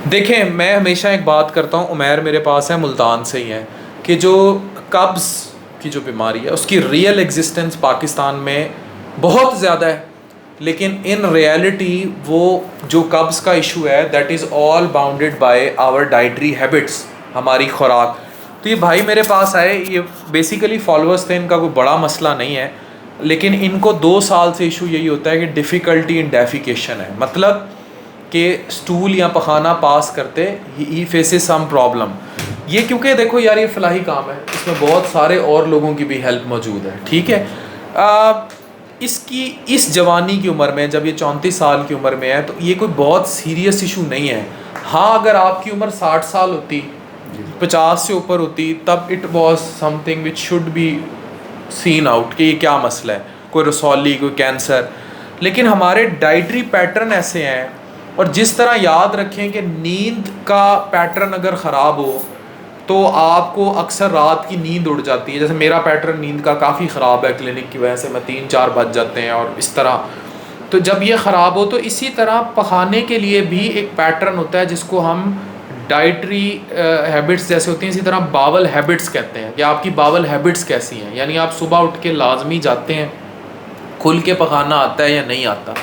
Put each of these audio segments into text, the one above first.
देखें, मैं हमेशा एक बात करता हूँ, उमैर मेरे पास है, मुल्तान से ही है, कि जो कब्ज़ की जो बीमारी है उसकी रियल एग्जिस्टेंस पाकिस्तान में बहुत ज़्यादा है, लेकिन इन रियलिटी वो जो कब्ज़ का इशू है that is all bounded by our dietary habits, हमारी खुराक। तो ये भाई मेरे पास आए, ये बेसिकली फॉलोअर्स थे, इनका कोई बड़ा मसला नहीं है, लेकिन इनको 2 साल से इशू यही होता है कि डिफ़िकल्टी इन डेफिकेशन है, मतलब कि स्टूल या पखाना पास करते ही फेसेस सम प्रॉब्लम। ये क्योंकि देखो यार, ये फलाही काम है, इसमें बहुत सारे और लोगों की भी हेल्प मौजूद है, ठीक है। इसकी इस जवानी की उम्र में, जब ये 34 साल की उम्र में है, तो ये कोई बहुत सीरियस इशू नहीं है। हाँ, अगर आपकी उम्र 60 साल होती, 50 से ऊपर होती, तब it was something which should be seen out कि ये क्या मसला है, कोई रसौली, कोई कैंसर। लेकिन हमारे डाइटरी पैटर्न ऐसे हैं, और जिस तरह याद रखें कि नींद का पैटर्न अगर ख़राब हो तो आपको अक्सर रात की नींद उड़ जाती है। जैसे मेरा पैटर्न नींद का काफ़ी ख़राब है, क्लिनिक की वजह से मैं 3-4 बज जाते हैं और इस तरह। तो जब ये ख़राब हो, तो इसी तरह पखाने के लिए भी एक पैटर्न होता है जिसको हम डाइटरी हैबिट्स जैसे होती हैं, इसी तरह बावल हैबिट्स कहते हैं कि आपकी बावल हैबिट्स कैसी हैं। यानी आप सुबह उठ के लाजमी जाते हैं, खुल के पकाना आता है या नहीं आता,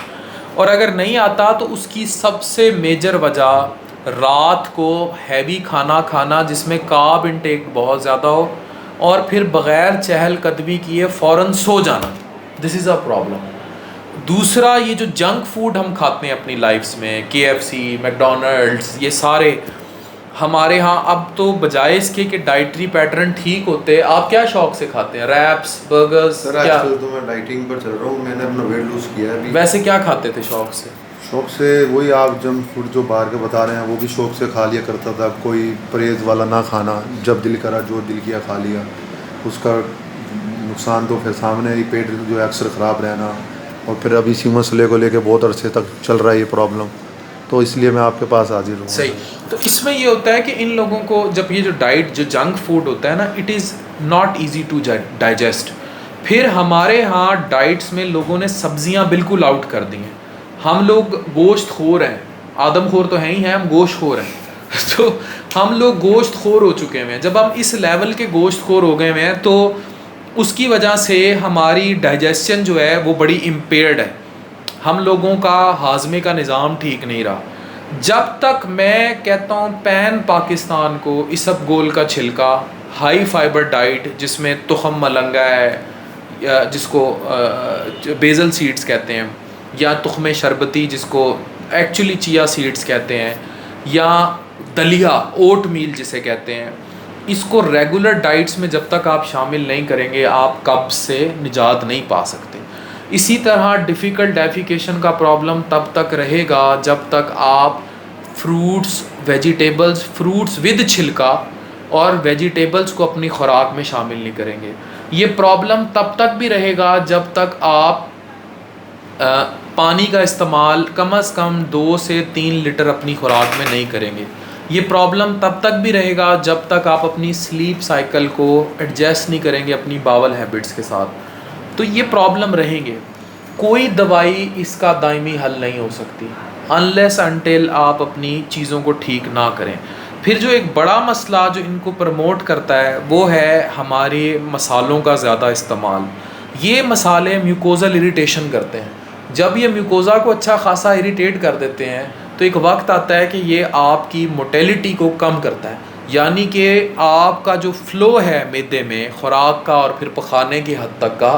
और अगर नहीं आता तो उसकी सबसे मेजर वजह रात को हैवी खाना खाना जिसमें कार्ब इनटेक बहुत ज़्यादा हो, और फिर बग़ैर चहलकदमी किए फ़ौरन सो जाना। This is a problem. दूसरा, ये जो जंक फूड हम खाते हैं अपनी लाइफ्स में, KFC, मैकडोनल्ड्स, ये सारे हमारे यहाँ अब तो बजाय इसके कि डाइटरी पैटर्न ठीक होते, आप क्या शौक से खाते हैं? Raps, burgers? सर क्या आजकल तो मैं डाइटिंग पर चल रहा हूँ, मैंने अपना वेट लूज़ किया है अभी। वैसे क्या खाते थे शौक से? शौक से वही आप जंक फूड जो बाहर के बता रहे हैं वो भी शौक से खा लिया करता था, कोई परहेज़ वाला ना खाना, जब दिल करा जो दिल किया खा लिया। उसका नुकसान तो फिर सामने ही, पेट जो है अक्सर ख़राब रहना, और फिर अभी इसी मसले को लेके बहुत अरसे तक चल रहा है ये प्रॉब्लम, तो इसलिए मैं आपके पास हाजिर हूँ। सही। तो इसमें ये होता है कि इन लोगों को जब ये जो डाइट, जो जंक फूड होता है ना, it is not easy to digest. फिर हमारे यहाँ डाइट्स में लोगों ने सब्जियाँ बिल्कुल आउट कर दी हैं। हम लोग गोश्त खोर हैं, आदम खोर तो हैं ही हैं, हम गोश्त खोर हैं तो हम लोग गोश्त खोर हो चुके हैं। जब हम इस लेवल के गोश्त खोर हो गए हैं, तो उसकी वजह से हमारी डाइजेशन जो है वो बड़ी इम्पेयर्ड है। हम लोगों का हाजमे का निज़ाम ठीक नहीं रहा। जब तक मैं कहता हूँ पैन पाकिस्तान को इसबगोल का छिलका, हाई फाइबर डाइट जिसमें तुखम मलंगा है, या जिसको बेज़ल सीड्स कहते हैं, या तुखमे शरबती जिसको एक्चुअली चिया सीड्स कहते हैं, या दलिया, ओट मील जिसे कहते हैं, इसको रेगुलर डाइट्स में जब तक आप शामिल नहीं करेंगे, आप कब्ज़ से निजात नहीं पा सकते। इसी तरह डिफ़िकल्ट डेफिकेशन का प्रॉब्लम तब तक रहेगा जब तक आप फ्रूट्स, वेजिटेबल्स, फ्रूट्स विद छिलका और वेजिटेबल्स को अपनी खुराक में शामिल नहीं करेंगे। ये प्रॉब्लम तब तक भी रहेगा जब तक आप पानी का इस्तेमाल कम अज़ कम 2 से 3 लीटर अपनी खुराक में नहीं करेंगे। ये प्रॉब्लम तब तक भी रहेगा जब तक आप अपनी स्लीप साइकिल को एडजस्ट नहीं करेंगे अपनी बावल हैबिट्स के साथ। तो ये प्रॉब्लम रहेंगे। कोई दवाई इसका दायमी हल नहीं हो सकती अनलेस अनटिल आप अपनी चीज़ों को ठीक ना करें। फिर जो एक बड़ा मसला जो इनको प्रमोट करता है वो है हमारे मसालों का ज़्यादा इस्तेमाल। ये मसाले म्यूकोज़ल इरिटेशन करते हैं। जब ये म्यूकोज़ा को अच्छा खासा इरिटेट कर देते हैं, तो एक वक्त आता है कि ये आपकी मोटेलिटी को कम करता है, यानी कि आपका जो फ़्लो है मैदे में खुराक का और फिर पखाने की हद तक का,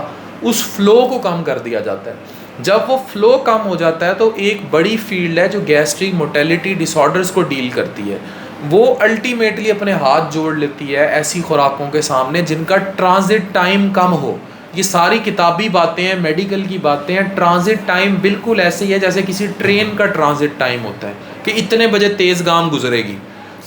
उस फ़्लो को कम कर दिया जाता है। जब वो फ़्लो कम हो जाता है, तो एक बड़ी फील्ड है जो गैस्ट्रिक मोटेलिटी डिसऑर्डर्स को डील करती है, वो अल्टीमेटली अपने हाथ जोड़ लेती है ऐसी खुराकों के सामने जिनका ट्रांजिट टाइम कम हो। ये सारी किताबी बातें हैं, मेडिकल की बातें हैं। ट्रांजिट टाइम बिल्कुल ऐसे ही है जैसे किसी ट्रेन का ट्रांजिट टाइम होता है कि इतने बजे तेज़ गाम गुजरेगी,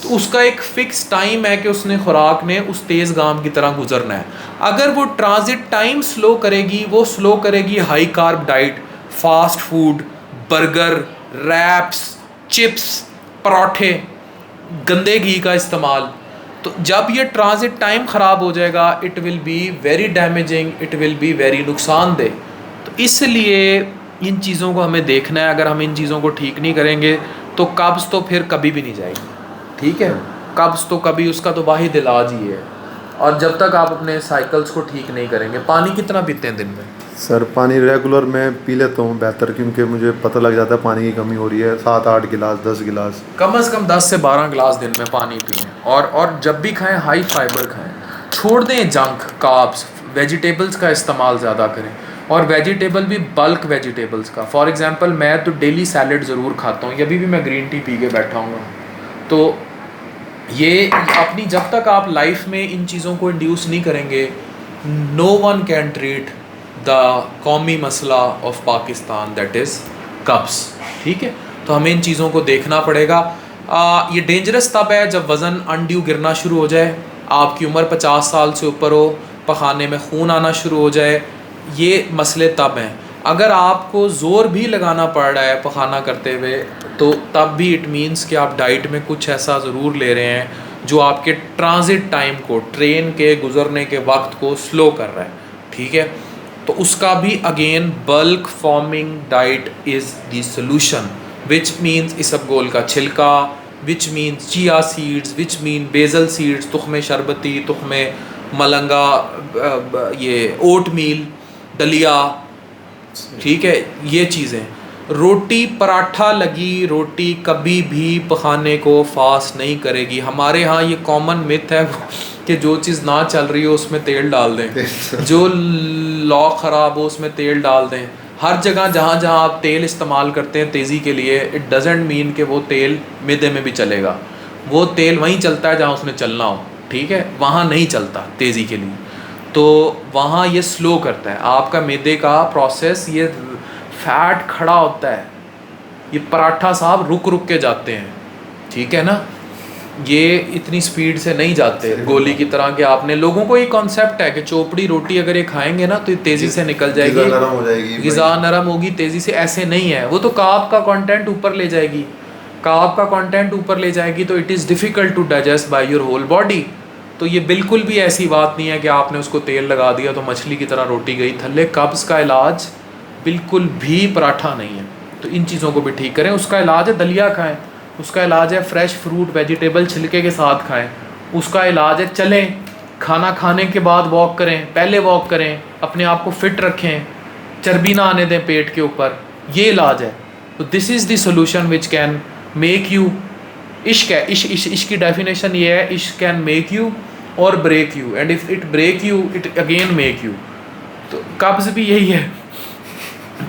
तो उसका एक फ़िक्स टाइम है कि उसने खुराक ने उस तेज़ गाम की तरह गुजरना है। अगर वो ट्रांजिट टाइम स्लो करेगी, वो स्लो करेगी high carb diet, fast food, burger, wraps, chips, पराठे, गंदे घी का इस्तेमाल। तो जब ये ट्रांजिट टाइम ख़राब हो जाएगा, it will be very damaging, it will be very नुकसानदेह। तो इसलिए इन चीज़ों को हमें देखना है। अगर हम इन चीज़ों को ठीक नहीं करेंगे तो कब्ज़ तो फिर कभी भी नहीं जाएगी, ठीक है। कब्ज़ तो कभी, उसका तो वाहिद इलाज ही है। और जब तक आप अपने साइकिल्स को ठीक नहीं करेंगे। पानी कितना पीते हैं दिन में? सर पानी रेगुलर मैं पी लेता हूँ बेहतर, क्योंकि मुझे पता लग जाता है पानी की कमी हो रही है। 7-8 गिलास 10 गिलास कम से कम 10 से 12 गिलास दिन में पानी पिएं। और जब भी खाएं हाई फाइबर खाएं, छोड़ दें जंक कार्ब्स, वेजिटेबल्स का इस्तेमाल ज़्यादा करें। और वेजिटेबल भी बल्क वेजिटेबल्स का। फॉर एग्जांपल मैं तो डेली सैलड ज़रूर खाता हूँ, अभी भी मैं ग्रीन टी पी के बैठा हूँ। तो ये अपनी, जब तक आप लाइफ में इन चीज़ों को इंड्यूस नहीं करेंगे, no one can treat the कौमी मसला ऑफ पाकिस्तान, दैट इज़ कब्ज़, ठीक है। तो हमें इन चीज़ों को देखना पड़ेगा। ये डेंजरस तब है जब वज़न अनड्यू गिरना शुरू हो जाए, आपकी उम्र 50 साल से ऊपर हो, पखाने में खून आना शुरू हो जाए, ये मसले तब हैं। अगर आपको ज़ोर भी लगाना पड़ रहा है पखाना करते हुए, तो तब भी इट मीन्स कि आप डाइट में कुछ ऐसा ज़रूर ले रहे हैं जो आपके ट्रांजिट टाइम को, ट्रेन के गुज़रने के वक्त को स्लो कर रहा है, ठीक है। तो उसका भी again bulk forming diet is the solution, which means isabgol का छिलका, which means chia seeds, which mean basil seeds, तुख्मे शरबती, तुख्मे मलंगा, ये ओट मील, दलिया, ठीक है, ये चीज़ें। रोटी पराठा लगी रोटी कभी भी पखाने को फास्ट नहीं करेगी। हमारे यहाँ ये कॉमन मिथ है कि जो चीज़ ना चल रही हो उसमें तेल डाल दें, जो लौ ख़राब हो उसमें तेल डाल दें। हर जगह जहाँ जहाँ आप तेल इस्तेमाल करते हैं तेज़ी के लिए, इट डजेंट मीन कि वो तेल मैदे में भी चलेगा। वो तेल वहीं चलता है जहाँ उसने चलना हो, ठीक है, वहाँ नहीं चलता तेज़ी के लिए। तो वहाँ ये स्लो करता है आपका मैदे का प्रोसेस। ये फैट खड़ा होता है, ये पराठा साहब रुक रुक के जाते हैं, ठीक है ना, ये इतनी स्पीड से नहीं जाते गोली की तरह। कि आपने लोगों को ये कॉन्सेप्ट है कि चोपड़ी रोटी अगर ये खाएंगे ना तो ये तेज़ी से निकल जाएगी, ग़िज़ा नरम होगी तेज़ी से। ऐसे नहीं है, वो तो कार्ब का कंटेंट ऊपर ले जाएगी, कार्ब का कंटेंट ऊपर ले जाएगी, तो it is difficult to digest by your whole body. तो ये बिल्कुल भी ऐसी बात नहीं है कि आपने उसको तेल लगा दिया तो मछली की तरह रोटी गई थल्ले। कब्ज़ का इलाज बिल्कुल भी पराठा नहीं है, तो इन चीज़ों को भी ठीक करें। उसका इलाज है दलिया खाएं, उसका इलाज है फ्रेश फ्रूट वेजिटेबल छिलके के साथ खाएं, उसका इलाज है चलें, खाना खाने के बाद वॉक करें, पहले वॉक करें, अपने आप को फिट रखें, चर्बी ना आने दें पेट के ऊपर, ये इलाज है। तो this is the solution which can make you, इश्क है, इश्क की डेफिनेशन ये है, इश्क can make you or break you, and if it break you it again make you. तो कब्ज़ भी यही है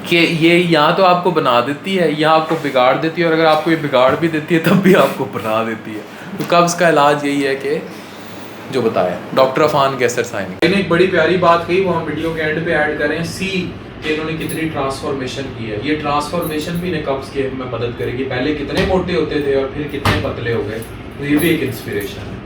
कि ये यहाँ तो आपको बना देती है, यहाँ आपको बिगाड़ देती है, और अगर आपको ये बिगाड़ भी देती है तब भी आपको बना देती है। तो कब्ज़ का इलाज यही है कि जो बताया डॉक्टर अफान कैसर साइनी। इन्होंने एक बड़ी प्यारी बात कही, वो हम वीडियो के एंड पे ऐड करें, सी कि इन्होंने कितनी ट्रांसफॉर्मेशन की है। ये ट्रांसफॉर्मेशन भी इन्हें कब्ज़ के में मदद करेगी। पहले कितने मोटे होते थे और फिर कितने पतले हो गए, तो ये भी एक इंस्पिरेशन है।